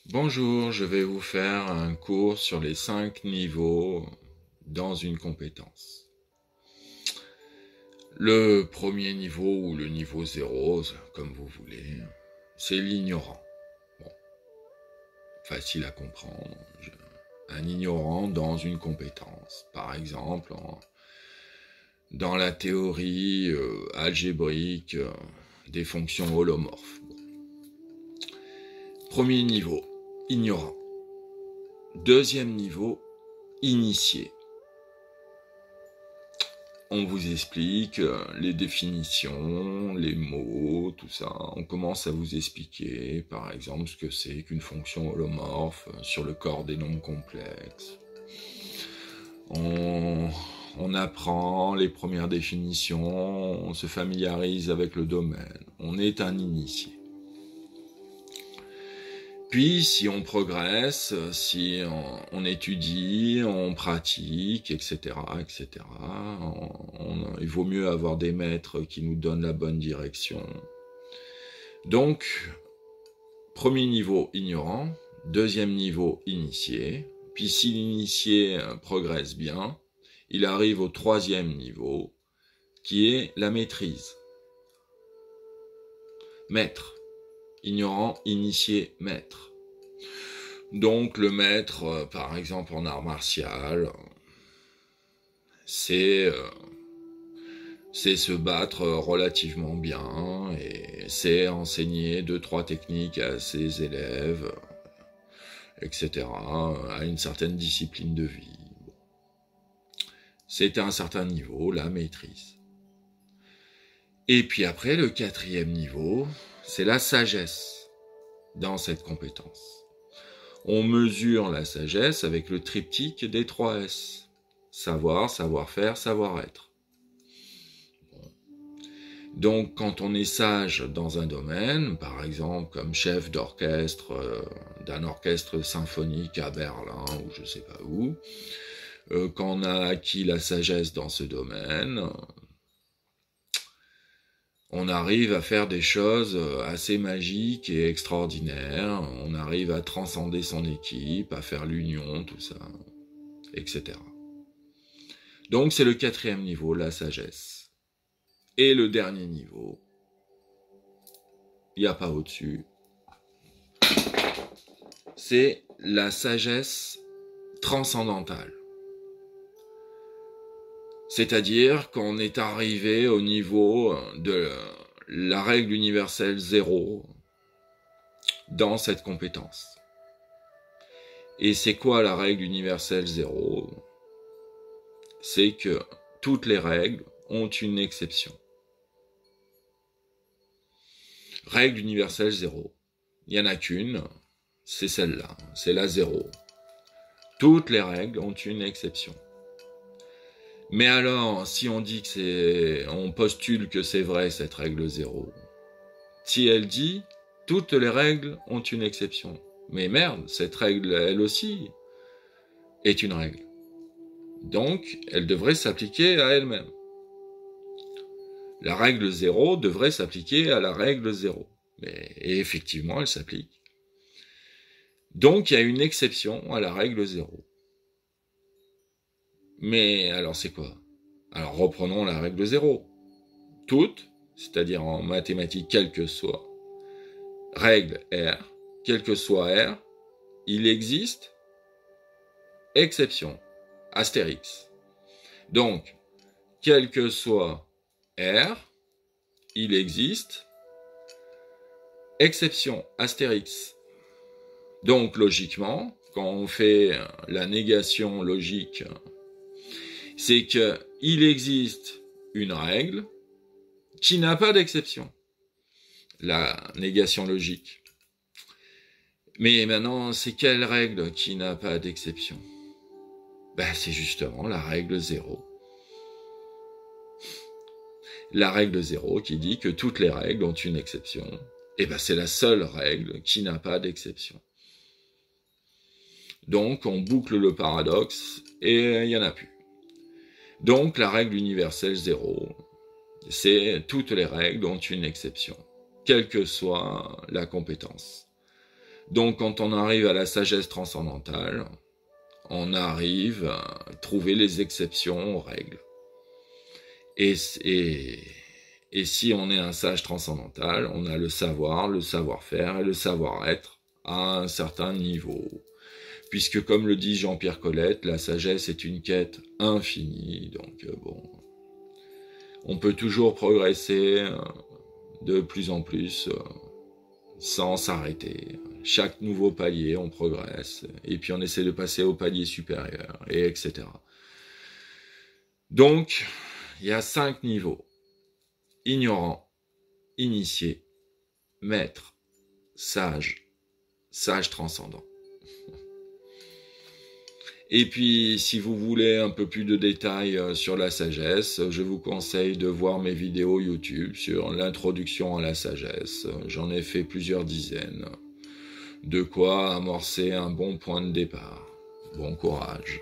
Bonjour, je vais vous faire un cours sur les 5 niveaux dans une compétence. Le premier niveau ou le niveau 0, comme vous voulez, c'est l'ignorant. Bon, facile à comprendre. Un ignorant dans une compétence. Par exemple, dans la théorie algébrique des fonctions holomorphes. Premier niveau, ignorant. Deuxième niveau, initié. On vous explique les définitions, les mots, tout ça. On commence à vous expliquer, par exemple, ce que c'est qu'une fonction holomorphe sur le corps des nombres complexes. On apprend les premières définitions, on se familiarise avec le domaine. On est un initié. Puis, si on progresse, si on étudie, on pratique, etc., il vaut mieux avoir des maîtres qui nous donnent la bonne direction. Donc, premier niveau, ignorant. Deuxième niveau, initié. Puis, si l'initié progresse bien, il arrive au troisième niveau, qui est la maîtrise. Maître. Ignorant, initié, maître. Donc le maître, par exemple en art martial, c'est se battre relativement bien et c'est enseigner 2-3 techniques à ses élèves, etc., à une certaine discipline de vie. C'est à un certain niveau, la maîtrise. Et puis après, le quatrième niveau, c'est la sagesse dans cette compétence. On mesure la sagesse avec le triptyque des 3 S. Savoir, savoir-faire, savoir-être. Donc, quand on est sage dans un domaine, par exemple comme chef d'orchestre d'un orchestre symphonique à Berlin ou je sais pas où, quand on a acquis la sagesse dans ce domaine, on arrive à faire des choses assez magiques et extraordinaires. On arrive à transcender son équipe, à faire l'union, tout ça, etc. Donc c'est le quatrième niveau, la sagesse. Et le dernier niveau, il n'y a pas au-dessus, c'est la sagesse transcendantale. C'est-à-dire qu'on est arrivé au niveau de la règle universelle 0 dans cette compétence. Et c'est quoi la règle universelle 0 ? C'est que toutes les règles ont une exception. Règle universelle 0. Il n'y en a qu'une, c'est celle-là, c'est la 0. Toutes les règles ont une exception. Mais alors, si on dit que on postule que c'est vrai cette règle 0, si elle dit toutes les règles ont une exception, mais merde, cette règle elle aussi est une règle. Donc, elle devrait s'appliquer à elle-même. La règle 0 devrait s'appliquer à la règle 0. Et effectivement, elle s'applique. Donc, il y a une exception à la règle 0. Mais alors c'est quoi ? Alors reprenons la règle 0. Toutes, c'est-à-dire en mathématiques quelle que soit, règle R, quel que soit R, il existe exception, astérix. Donc, quel que soit R, il existe exception, astérix. Donc, logiquement, quand on fait la négation logique, c'est qu'il existe une règle qui n'a pas d'exception. La négation logique. Mais maintenant, c'est quelle règle qui n'a pas d'exception ? C'est justement la règle 0. La règle 0 qui dit que toutes les règles ont une exception. C'est la seule règle qui n'a pas d'exception. Donc, on boucle le paradoxe et il n'y en a plus. Donc, la règle universelle 0, c'est toutes les règles ont une exception, quelle que soit la compétence. Donc quand on arrive à la sagesse transcendantale, on arrive à trouver les exceptions aux règles. Et si on est un sage transcendantal, on a le savoir, le savoir-faire et le savoir-être à un certain niveau. Puisque comme le dit Jean-Pierre Colette, la sagesse est une quête infinie. Donc bon, on peut toujours progresser de plus en plus sans s'arrêter. Chaque nouveau palier, on progresse. Et puis on essaie de passer au palier supérieur, et etc. Donc, il y a 5 niveaux. Ignorant, initié, maître, sage, sage transcendant. Et puis, si vous voulez un peu plus de détails sur la sagesse, je vous conseille de voir mes vidéos YouTube sur l'introduction à la sagesse. J'en ai fait plusieurs dizaines. De quoi amorcer un bon point de départ. Bon courage.